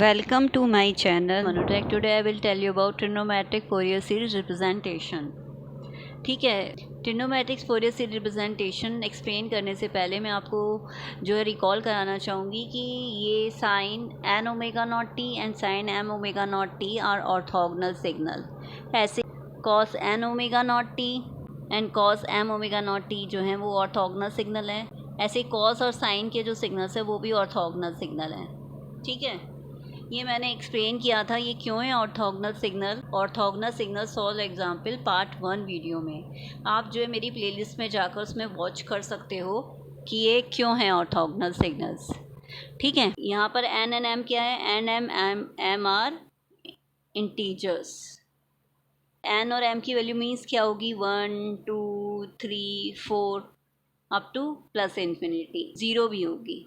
Welcome to my channel Manutech. Today I will tell you about trigonometric Fourier series representation. ठीक है, trigonometric Fourier series representation explain करने से पहले मैं आपको जो है रिकॉल कराना चाहूँगी कि ये sine N omega naught t and sine m omega naught t are orthogonal signal. ऐसे cos N omega naught t and cos m omega naught t जो है वो ऑर्थोगोनल सिग्नल है। ऐसे कॉस और साइन के जो सिग्नल्स है वो भी ऑर्थोगोनल सिग्नल हैं। ठीक है, ये मैंने एक्सप्लेन किया था ये क्यों है orthogonal signal solve example part 1 video में। आप जो है मेरी प्लेलिस्ट में जाकर उसमें वॉच कर सकते हो कि ये क्यों है ऑर्थोगोनल सिग्नल्स। ठीक है, यहाँ पर एन एंड एम क्या है, n m are integers. N और एम की वैल्यू मीन्स क्या होगी, 1 2 3 4 up to plus infinity, zero भी होगी।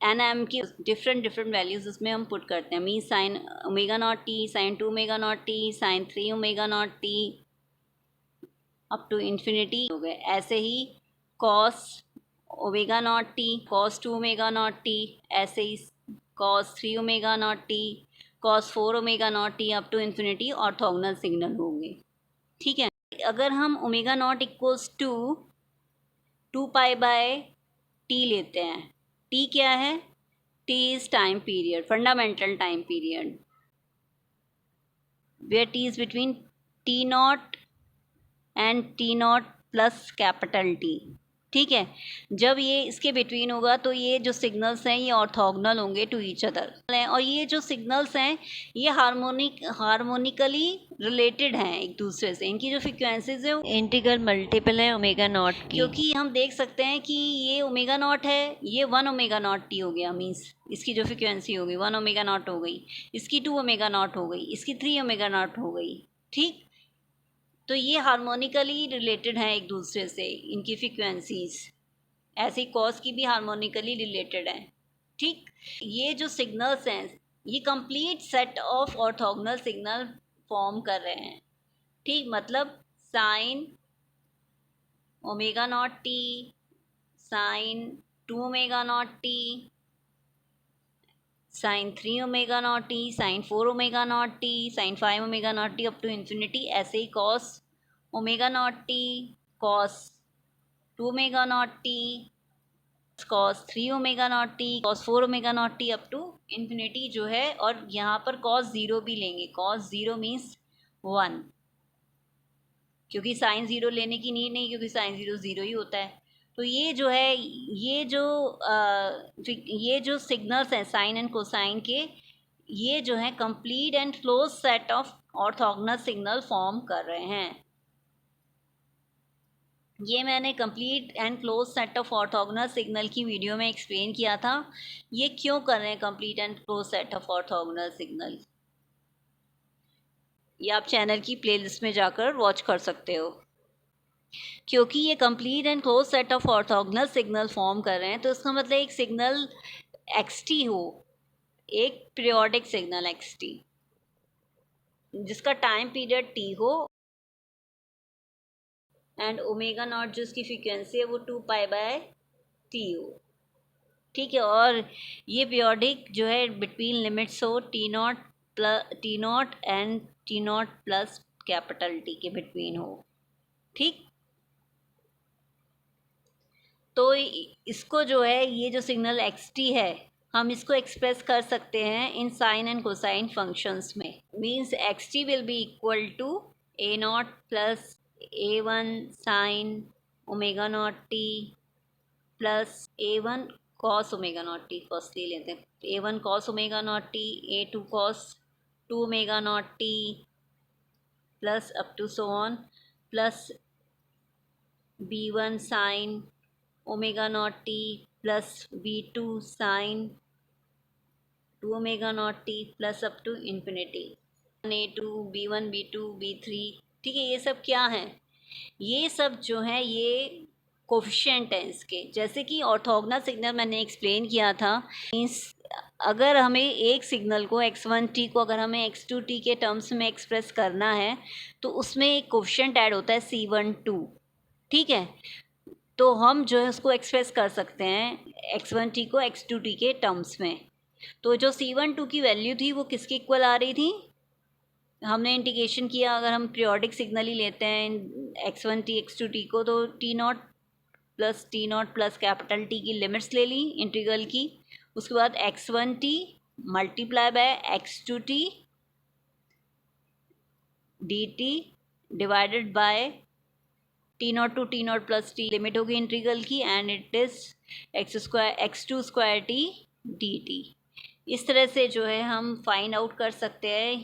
एन एम की डिफरेंट वैल्यूज़ उसमें हम पुट करते हैं। Mean sine omega naught t, sine 2 omega naught t, sine 3 omega naught t up to infinity हो गए। ऐसे ही cos omega naught t, cos 2 omega naught t, ऐसे ही cos 3 omega naught t, cos 4 omega naught t up to infinity orthogonal signal होंगे। ठीक है, अगर हम omega naught equals to 2 pi by t लेते हैं, टी क्या है, t is time period, fundamental time period, where t is between t naught and T naught plus capital t. ठीक है, जब ये इसके बिटवीन होगा तो ये जो सिग्नल्स हैं ये ऑर्थोगोनल होंगे टू ईच अदर, और ये जो सिग्नल्स हैं ये हार्मोनिकली रिलेटेड हैं एक दूसरे से। इनकी जो फ्रिक्वेंसीज है इंटीग्रल मल्टीपल है ओमेगा नॉट की, क्योंकि हम देख सकते हैं कि ये ओमेगा नॉट है, ये 1 ओमेगा नॉट टी हो गया, मीन्स इसकी जो फ्रिक्वेंसी हो गई 1 ओमेगा नॉट हो गई, इसकी 2 ओमेगा नॉट हो गई, इसकी 3 ओमेगा नॉट हो गई। ठीक, तो ये हार्मोनिकली रिलेटेड हैं एक दूसरे से, इनकी फ्रिक्वेंसीज। ऐसे ही कॉस की भी हार्मोनिकली रिलेटेड है। ठीक, ये जो सिग्नल्स हैं ये complete set of orthogonal signal form कर रहे हैं। ठीक, मतलब sine omega naught t, sine 2 omega naught t, sine 3 omega naught t, sine 4 omega naught t, sine 5 omega naught t up to infinity. ऐसे ही cos omega naught t, cos 2 omega naught t, cos 3 omega naught t, cos 4 omega naught t up to infinity जो है। और यहाँ पर cos zero भी लेंगे, cos zero means 1, क्योंकि साइन ज़ीरो लेने की नीड नहीं, क्योंकि साइन ज़ीरो ज़ीरो ही होता है। तो ये जो है ये जो सिग्नल्स हैं साइन एंड कोसाइन के, ये जो है complete and close set of orthogonal signal form कर रहे हैं। ये मैंने complete and close set of orthogonal signal की वीडियो में एक्सप्लेन किया था। ये क्यों कर रहे हैं complete and close set of orthogonal signal, ये आप चैनल की प्लेलिस्ट में जाकर वॉच कर सकते हो। क्योंकि ये complete and close set of orthogonal signal form कर रहे हैं, तो इसका मतलब एक सिग्नल एक्स टी हो, एक पीरियोडिक सिग्नल एक्स टी जिसका टाइम पीरियड टी हो, एंड ओमेगा नॉट जो इसकी फ्रीक्वेंसी है वो 2 पाई बाय टी हो। ठीक है, और ये पीरियोडिक जो है बिटवीन लिमिट्स हो T naught and T naught plus capital T के बिटवीन हो। ठीक, तो इसको जो है ये जो सिग्नल एक्स टी है हम इसको एक्सप्रेस कर सकते हैं इन साइन एंड कोसाइन फंक्शंस में। Means x t will be equal to a naught plus a one sine omega naught t plus a one cos omega naught t. First ले लेते हैं, a one cos omega naught t, a two cos 2 omega naught t plus up to so on, plus b one sine omega naught t plus b two sine 2 omega naught t plus up to infinity, a two b one b two b three. ठीक है, ये सब क्या है, ये सब जो है ये कोफिशिएंट है इसके। जैसे कि ऑर्थोगोनल सिग्नल मैंने एक्सप्लेन किया था, मीन्स अगर हमें एक सिग्नल को x1t को अगर हमें x2t के टर्म्स में एक्सप्रेस करना है तो उसमें एक कोफिशिएंट ऐड होता है C12। ठीक है, तो हम जो है उसको एक्सप्रेस कर सकते हैं x1t को x2t के टर्म्स में। तो जो C12 की वैल्यू थी वो किसके इक्वल आ रही थी, हमने इंटीग्रेशन किया, अगर हम पीरियोडिक सिग्नल ही लेते हैं x1t x2t को, तो t0 प्लस कैपिटल T की लिमिट्स ले ली इंटीग्रल की, उसके बाद x1t multiply by x2t dt divided by t0 plus t limit होगी इंटीग्रल की, and it is x2 dt। इस तरह से जो है हम फाइंड आउट कर सकते हैं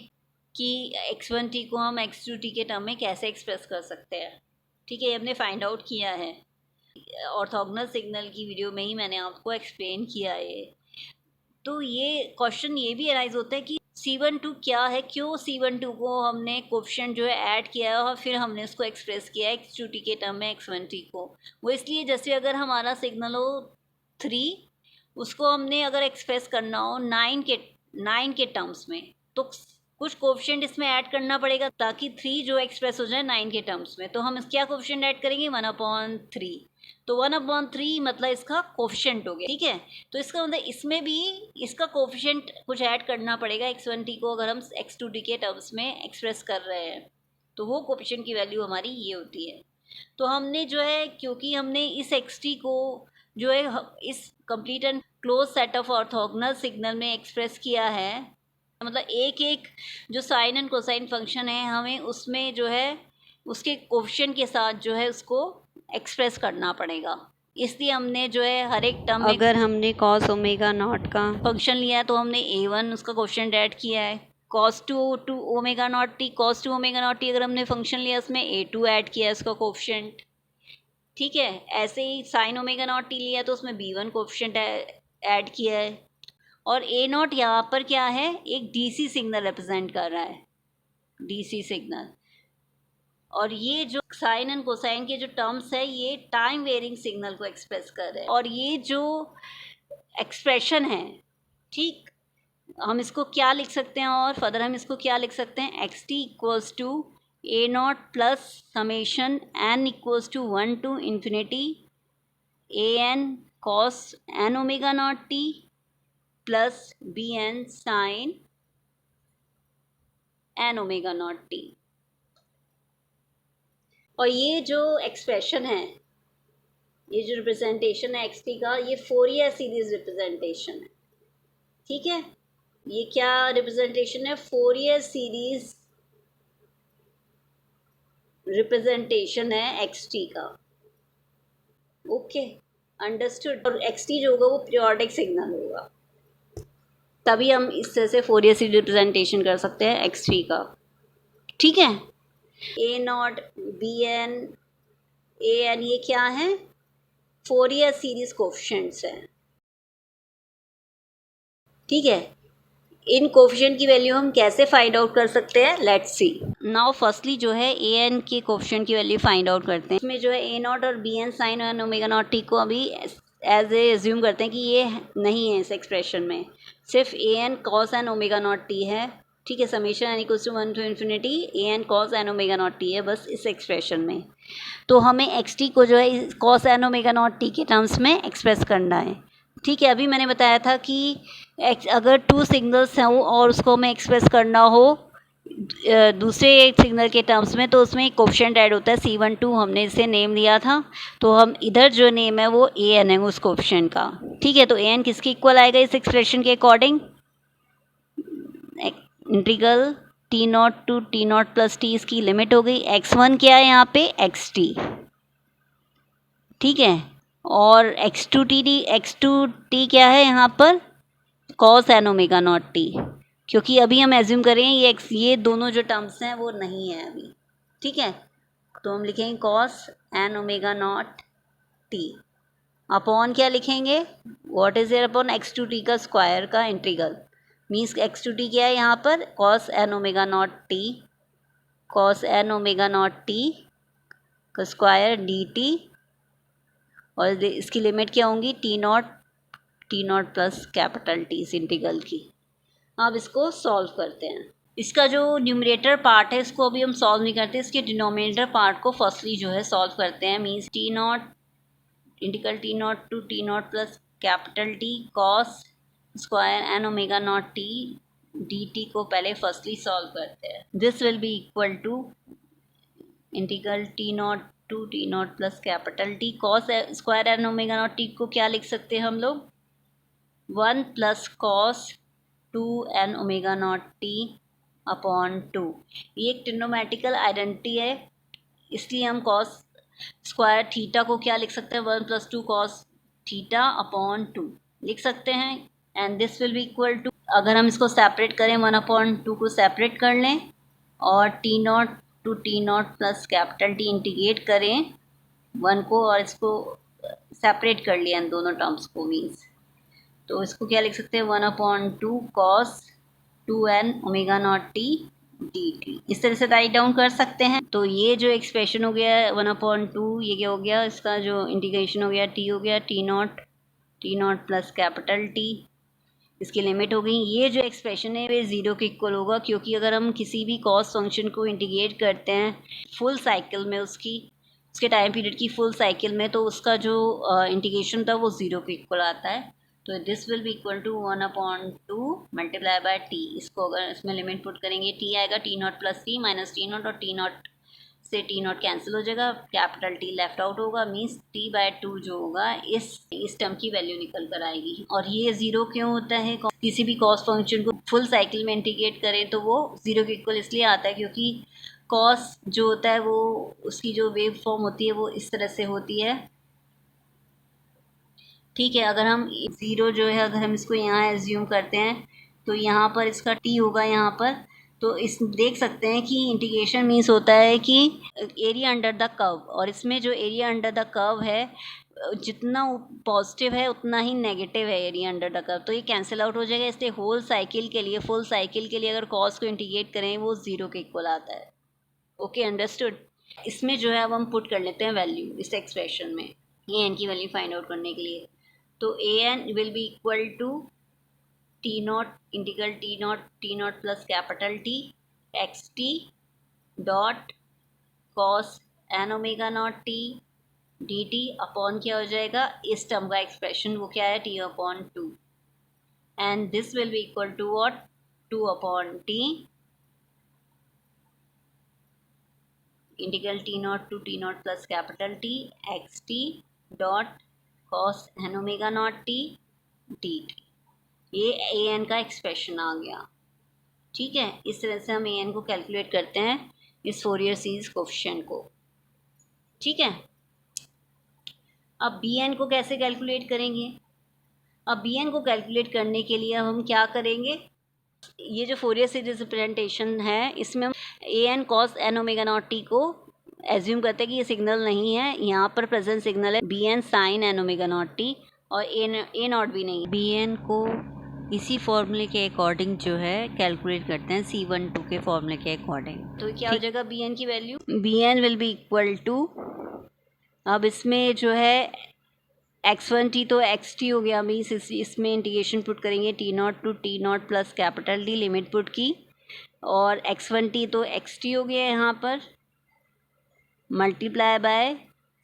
कि x1t को हम x2t के टर्म में कैसे एक्सप्रेस कर सकते हैं। ठीक है, ये हमने फाइंड आउट किया है, ऑर्थोगोनल सिग्नल की वीडियो में ही मैंने आपको एक्सप्लेन किया है। तो ये क्वेश्चन ये भी अराइज होता है कि C12 क्या है, क्यों C12 को हमने कोफिशिएंट जो है ऐड किया है और फिर हमने उसको एक्सप्रेस किया है x2t के टर्म में x1t को। वो इसलिए जैसे अगर हमारा सिग्नल हो 3, उसको हमने अगर एक्सप्रेस करना हो 9 के टर्म्स में, तो कुछ कोफिशिएंट इसमें ऐड करना पड़ेगा ताकि 3 जो एक्सप्रेस हो जाए 9 के टर्म्स में। तो हम क्या कोफिशिएंट ऐड करेंगे, 1/3। तो 1/3 मतलब इसका कोफिशिएंट हो गया। ठीक है, तो इसका मतलब इसमें भी इसका कोफिशिएंट कुछ ऐड करना पड़ेगा x1t को अगर हम x2t के टर्म्स में एक्सप्रेस कर रहे हैं, तो वो कोफिशिएंट की वैल्यू हमारी ये होती है। तो हमने जो है, क्योंकि हमने इस xt को जो है इस complete and close set of orthogonal signal में एक्सप्रेस किया है, मतलब एक एक जो साइन एंड कोसाइन फंक्शन है हमें उसमें जो है उसके कोफिशिएंट के साथ जो है उसको एक्सप्रेस करना पड़ेगा। इसलिए हमने जो है हर एक टर्म में, अगर हमने कॉस ओमेगा नॉट का फंक्शन लिया है तो हमने a1 उसका कोफिशिएंट ऐड किया है, cos 2 ओमेगा नॉट t अगर हमने फंक्शन लिया उसमें a2 ऐड किया है उसका कोफिशिएंट। ठीक है, ऐसे ही साइन ओमेगा नॉट t लिया तो उसमें b1 कोफिशिएंट ऐड किया है। और a0 यहाँ पर क्या है, एक DC सिग्नल रिप्रेजेंट कर रहा है, DC सिग्नल। और ये जो साइन एंड कोसाइन के जो टर्म्स है ये टाइम वेरिंग सिग्नल को एक्सप्रेस कर रहे हैं। और ये जो एक्सप्रेशन है, ठीक, हम इसको क्या लिख सकते हैं, और फर्दर हम इसको क्या लिख सकते हैं, xt equals to a0 plus summation n equals to 1 to infinity an cos n omega naught t plus bn sine n omega naught t। और ये जो एक्सप्रेशन है, ये जो रिप्रेजेंटेशन है xt का, ये फोरियर सीरीज रिप्रेजेंटेशन है। ठीक है, ये क्या रिप्रेजेंटेशन है, फोरियर सीरीज रिप्रेजेंटेशन है xt का। Okay, understood. और xt जो होगा वो पीरियोडिक सिग्नल होगा, तभी हम इस तरह से फोरियर सीरीज रिप्रेजेंटेशन कर सकते हैं xt का। ठीक है, a0 bn an ये क्या है, फोरियर सीरीज कोफिशिएंट्स हैं। ठीक है, इन कोफिशिएंट की वैल्यू हम कैसे फाइंड आउट कर सकते हैं, लेट्स सी। नाउ फर्स्टली जो है an के कोफिशिएंट की वैल्यू फाइंड आउट करते हैं। इसमें जो है a0 और bn sine N omega naught t को अभी एज ए एज्यूम करते हैं कि ये नहीं है इस एक्सप्रेशन में, सिर्फ an cos n omega naught t है। ठीक है, summation n equals to 1 to infinity an cos n omega naught t है बस इस एक्सप्रेशन में। तो हमें xt को जो है cos n omega naught t के टर्म्स में एक्सप्रेस करना है। ठीक है, अभी मैंने बताया था कि अगर 2 सिग्नल्स हों और उसको हमें एक्सप्रेस करना हो दूसरे एक सिग्नल के टर्म्स में, तो उसमें एक कोफिशिएंट ऐड होता है C12, हमने इसे नेम लिया था, तो हम इधर जो नेम है वो an है उस कोफिशिएंट का। ठीक है, तो an किसके इक्वल आएगा इस एक्सप्रेशन के according, integral t0 to t0 plus t इसकी लिमिट हो गई, x1 क्या है यहाँ पे, xt। ठीक है, और x2t क्या है यहाँ पर, cos n omega naught t, क्योंकि अभी हम एज्यूम करें ये दोनों जो टर्म्स हैं वो नहीं है अभी। ठीक है, तो हम लिखेंगे cos n omega naught t upon क्या लिखेंगे, what is there upon x2t का स्क्वायर का इंटीग्रल, मीन्स x2t क्या है यहाँ पर, cos n omega naught t का स्क्वायर dt, और इसकी लिमिट क्या होंगी, t0 प्लस कैपिटल T इस इंटीग्रल की। अब इसको सॉल्व करते हैं। इसका जो न्यूमरेटर पार्ट है इसको अभी हम सॉल्व नहीं करते, इसके डिनोमिनेटर पार्ट को फर्स्टली जो है सॉल्व करते हैं। Means integral t0 to t0 plus capital T cos square N omega naught T D T को पहले फर्स्टली सॉल्व करते हैं। This will be equal to integral T naught to T naught plus capital t cos square N omega naught T को क्या लिख सकते हैं हम लोग, 1 plus cos two N omega naught t upon two. ये एक ट्रिग्नोमेट्रिकल आइडेंटिटी है, इसलिए हम कॉस स्क्वायर थीटा को क्या लिख सकते हैं, 1 plus two cos theta upon two लिख सकते हैं। And this will be equal to, अगर हम इसको सेपरेट करें 1 अपॉन टू को सेपरेट कर लें और T naught to T naught plus capital T integrate करें 1 को और इसको सेपरेट कर लिया इन दोनों टर्म्स को मीन्स, तो इसको क्या लिख सकते हैं 1 upon two cos two N omega naught T D T, इस तरह से राइट डाउन कर सकते हैं। तो ये जो एक्सप्रेशन हो गया 1 अपॉन टू, ये क्या हो गया, इसका जो इंटीग्रेशन हो गया टी हो गया T naught plus capital T, इसकी लिमिट हो गई। ये जो एक्सप्रेशन है ये ज़ीरो के इक्वल होगा, क्योंकि अगर हम किसी भी कॉस फंक्शन को इंटीग्रेट करते हैं फुल साइकिल में, उसके टाइम पीरियड की फुल साइकिल में, तो उसका जो इंटीग्रेशन था वो ज़ीरो के इक्वल आता है। तो this will be equal to 1 upon two multiply by T. इसको अगर इसमें लिमिट पुट करेंगे टी आएगा T naught plus T minus T naught, और टी नॉट से टी नॉट कैंसिल हो जाएगा, कैपिटल टी लेफ्ट आउट होगा, मीन्स टी बाय टू जो होगा इस टर्म की वैल्यू निकल कर आएगी। और ये ज़ीरो क्यों होता है, किसी भी कॉस फंक्शन को फुल साइकिल में इंटीग्रेट करें तो वो ज़ीरो के इक्वल इसलिए आता है क्योंकि कॉस जो होता है वो उसकी जो वेव फॉर्म होती है वो इस तरह से होती है। ठीक है, अगर हम ज़ीरो जो है अगर हम इसको यहाँ एज्यूम करते हैं तो यहाँ पर इसका टी होगा यहाँ पर, तो इस देख सकते हैं कि इंटीग्रेशन मीन्स होता है कि एरिया अंडर द कर्व, और इसमें जो एरिया अंडर द कर्व है जितना पॉजिटिव है उतना ही नेगेटिव है एरिया अंडर द कर्व, तो ये कैंसिल आउट हो जाएगा। इसलिए होल साइकिल के लिए, फुल साइकिल के लिए अगर कॉस को इंटीग्रेट करें वो ज़ीरो के इक्वल आता है। Okay, understood. इसमें जो है अब हम पुट कर लेते हैं वैल्यू इस एक्सप्रेशन में, ये एन की वैल्यू फाइंड आउट करने के लिए। तो a n will be equal to T naught integral T naught plus capital T x T dot cos N omega naught T D T upon क्या हो जाएगा, इस टर्म का एक्सप्रेशन वो क्या है T upon two, and this will be equal to what, two upon T integral T naught plus capital T x T dot cos N omega naught T D T. ये A N का expression आ गया। ठीक है, इस तरह से हम a N को कैलकुलेट करते हैं इस फोरियर सीरीज कोफिशिएंट को। ठीक है, अब बी एन को कैसे कैलकुलेट करेंगे, अब बी एन को कैलकुलेट करने के लिए हम क्या करेंगे, ये जो फोरियर सीरीज रिप्रेजेंटेशन है इसमें हम a n cos N omega naught T को एज्यूम करते हैं कि ये सिग्नल नहीं है, यहाँ पर प्रेजेंट सिग्नल है b n sine N omega naught t, और ए नॉट भी नहीं। बी एन को इसी फॉर्मूले के अकॉर्डिंग जो है कैलकुलेट करते हैं, C12 के फॉर्मूले के अकॉर्डिंग। तो क्या हो जाएगा बी एन की value, B N will be equal to, अब इसमें जो है x1 टी तो एक्स टी हो गया, मीन्स इसमें इंटीग्रेशन पुट करेंगे T naught to T naught plus capital D, limit put की, और x1 टी तो एक्स टी हो गया यहाँ पर, multiply by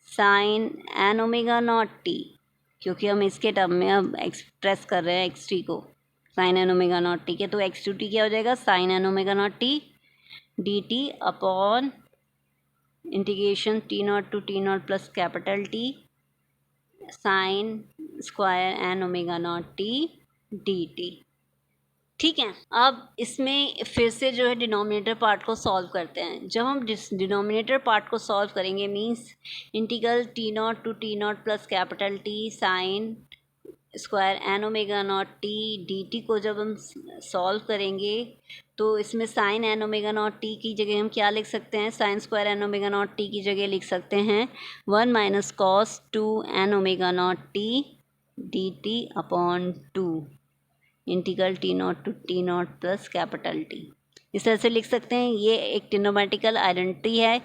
sine N omega naught T, क्योंकि हम इसके टर्म में अब एक्सप्रेस कर रहे हैं एक्स टी को sine N omega naught T के, तो एक्स टू टी क्या हो जाएगा sine N omega naught T D T upon integration T naught to T naught plus capital T sine square N omega naught T D T. ठीक है, अब इसमें फिर से जो है डिनोमिनेटर पार्ट को सॉल्व करते हैं। जब हम डिनोमिनेटर पार्ट को सॉल्व करेंगे means integral T naught to T naught plus capital T sine square N omega naught T D T को जब हम सॉल्व करेंगे तो इसमें sine N omega naught T की जगह हम क्या लिख सकते हैं, sine square N omega naught T की जगह लिख सकते हैं 1 minus cos two N omega naught T D T upon two integral T naught to T naught plus capital T, इस तरह से लिख सकते हैं। ये एक ट्रिग्नोमेट्रिकल आइडेंटिटी है,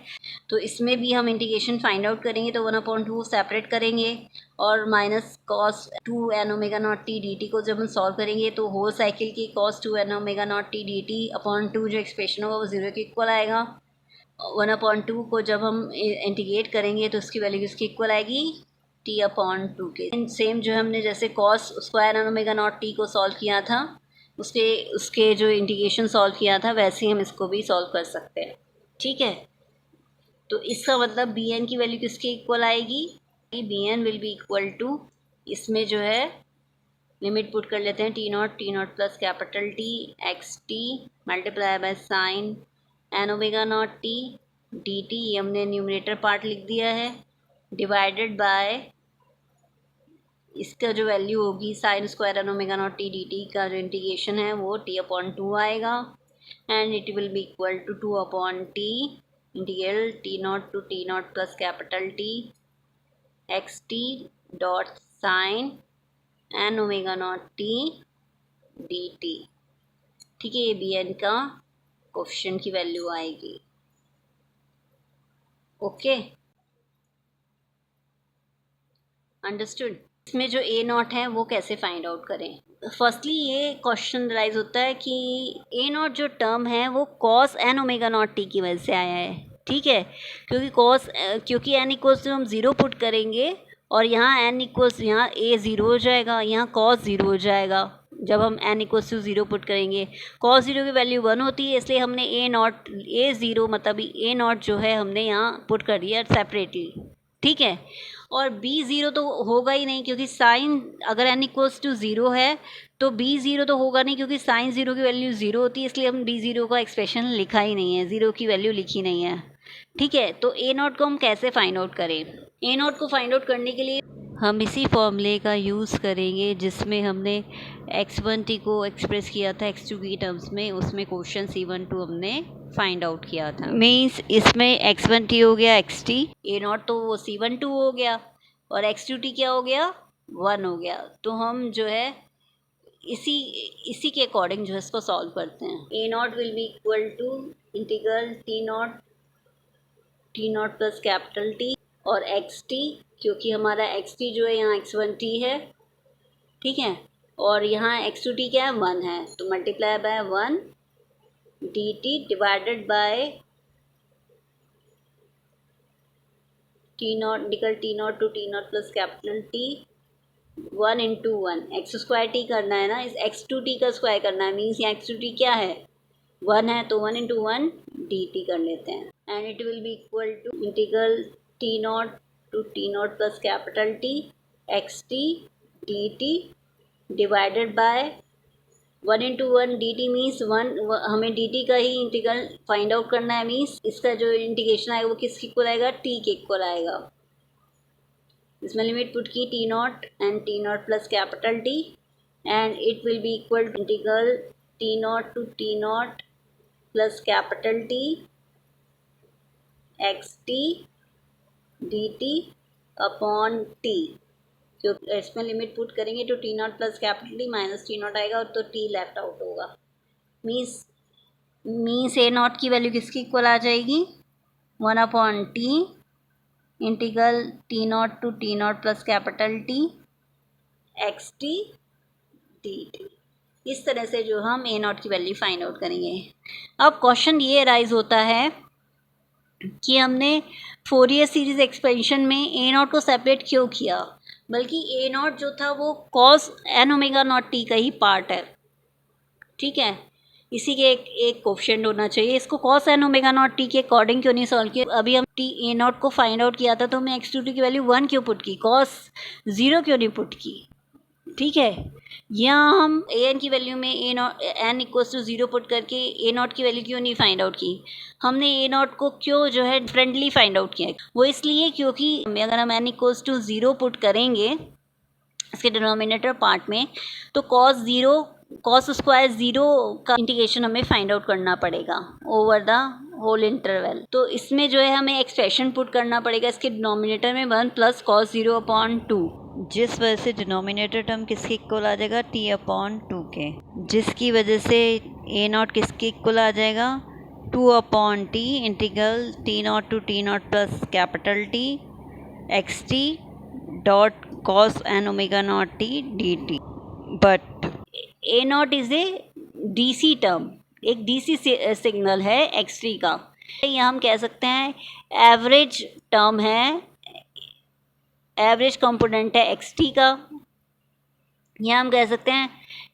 तो इसमें भी हम इंटीग्रेशन फाइंड आउट करेंगे तो 1/2 सेपरेट करेंगे, और minus cos two N omega naught T D T को जब हम सॉल्व करेंगे तो होल साइकिल की cos two N omega naught T D T upon two जो एक्सप्रेशन होगा वो ज़ीरो के इक्वल आएगा। 1/2 को जब हम इंटीग्रेट करेंगे तो उसकी वैल्यू इसकी इक्वल आएगी टी अपॉन टू के। सेम जो हमने जैसे cos square N omega naught T को सॉल्व किया था, उसके उसके जो इंटीग्रेशन सॉल्व किया था, वैसे ही हम इसको भी सॉल्व कर सकते हैं। ठीक है, तो इसका मतलब बी एन की वैल्यू किसके इक्वल आएगी? B N will be equal to, इसमें जो है लिमिट पुट कर लेते हैं, T naught plus capital T x T multiply by sine N omega naught T D T, ये हमने न्यूमरेटर पार्ट लिख दिया है, डिवाइडेड बाय इसका जो वैल्यू होगी sine square N omega naught T D T का जो इंटीग्रेशन है वो टी अपॉन टू आएगा, and it will be equal to two upon T integral T naught plus capital T x T dot sine N omega naught T D T. ठीक है, ये B N का coefficient की value आएगी। Okay, understood. इसमें जो A naught है वो कैसे फाइंड आउट करें? फर्स्टली ये क्वेश्चन राइज होता है कि ए नॉट जो टर्म है वो cos N omega naught T की वजह से आया है। ठीक है, क्योंकि एन इक्वल्स टू हम ज़ीरो पुट करेंगे और यहाँ एन इक्वल्स, यहाँ ए ज़ीरो हो जाएगा, यहाँ कॉस ज़ीरो हो जाएगा। जब हम N equals to zero put करेंगे, कॉस ज़ीरो की वैल्यू 1 होती है, इसलिए हमने ए ज़ीरो मतलब ए नॉट जो है हमने यहाँ पुट कर दिया सेपरेटली। ठीक है, और बी ज़ीरो तो होगा ही नहीं, क्योंकि साइन अगर एन इक्वल्स टू ज़ीरो है तो बी ज़ीरो तो होगा नहीं, क्योंकि साइन ज़ीरो की वैल्यू ज़ीरो होती है, इसलिए हम बी ज़ीरो का एक्सप्रेशन लिखा ही नहीं है, ज़ीरो की वैल्यू लिखी नहीं है। ठीक है, तो ए नॉट को हम कैसे फाइंड आउट करें? ए नॉट को फाइंड आउट करने के लिए हम इसी फॉर्मूले का यूज़ करेंगे जिसमें हमने x1t को एक्सप्रेस किया था x2 की टर्म्स में, उसमें क्वेश्चन C12 हमने फाइंड आउट किया था। मीन्स इसमें x1t हो गया xt, ए नॉट तो वो C12 हो गया और x2t क्या हो गया? 1 हो गया। तो हम जो है इसी के अकॉर्डिंग जो है इसको सॉल्व करते हैं। A naught will be equal to integral T naught plus capital t और एक्स टी, क्योंकि हमारा एक्स टी जो है यहाँ x1t है। ठीक है, और यहाँ x2t क्या है? 1 है, तो multiply by 1 D T divided by T naught to T naught plus capital T 1 into 1 X square T करना है ना, इस x2t का स्क्वायर करना है, मीन्स यहाँ x2t क्या है? 1 है, तो 1 इंटू 1 डी टी कर लेते हैं, and it will be equal to integral T naught plus capital T x T D T divided by 1 into 1 D T, means हमें डी टी का ही इंटीग्रल फाइंड आउट करना है, मीन्स इसका जो इंटीग्रेशन आएगा वो किसके इक्वल आएगा? टी के इक्वल आएगा। इसमें लिमिट पुट की T naught and T naught plus capital T, and it will be equal to integral T naught plus capital T x T D T upon T. क्योंकि इसमें limit put करेंगे तो T naught plus capital T minus T naught आएगा, और तो T left out होगा। Means A naught की value किसकी इक्वल आ जाएगी? 1 upon T integral T naught plus capital T x T D T. इस तरह से जो हम ए नॉट की वैल्यू फाइंड आउट करेंगे। अब क्वेश्चन ये राइज होता है कि हमने फोरियर सीरीज एक्सपेंशन में ए नॉट को सेपरेट क्यों किया, बल्कि ए नॉट जो था वो cos N omega naught T का ही पार्ट है। ठीक है, इसी के एक कोफिशिएंट होना चाहिए, इसको cos N omega naught T के अकॉर्डिंग क्यों नहीं सॉल्व किया? अभी हम टी ए नॉट को फाइंड आउट किया था तो हमने x2t की वैल्यू 1 क्यों पुट की, कॉस 0 क्यों नहीं पुट की? ठीक है, यहाँ हम ए एन की वैल्यू में एन इक्वल्स टू 0 पुट करके ए नॉट की वैल्यू क्यों नहीं फाइंड आउट की? हमने ए नॉट को क्यों जो है डिफरेंटली फाइंड आउट किया? वो इसलिए क्योंकि अगर हम एन इक्वल्स टू 0 पुट करेंगे इसके डिनोमिनेटर पार्ट में, तो कॉस स्क्वायर 0 का इंटीग्रेशन हमें फाइंड आउट करना पड़ेगा ओवर द होल इंटरवल। तो इसमें जो है हमें एक्सप्रेशन पुट करना पड़ेगा इसके डिनोमिनेटर में 1 प्लस कॉस 0 अपॉन 2, जिस वजह से डिनोमिनेटर टर्म किसके इक्वल आ जाएगा? t अपॉन 2 के, जिसकी वजह से ए नॉट किसके इक्वल आ जाएगा? 2 upon T integral T naught plus capital T x T dot cos N omega naught T D T. But A naught is a DC term, एक डीसी सिग्नल है X T का, ये हम कह सकते हैं एवरेज टर्म है average component है एक्स टी का, या हम कह सकते हैं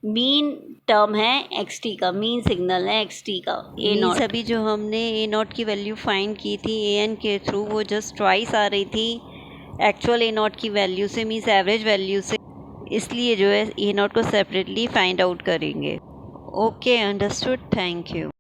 मीन टर्म है एक्स टी का, मीन सिग्नल है एक्स टी का ए नॉट। अभी जो हमने ए नॉट की वैल्यू फाइंड की थी ए एन के थ्रू, वो जस्ट ट्वाइस आ रही थी एक्चुअल ए नॉट की वैल्यू से, मीन्स एवरेज वैल्यू से, इसलिए जो है ए नॉट को सेपरेटली फाइंड आउट करेंगे। Okay, understood, thank you.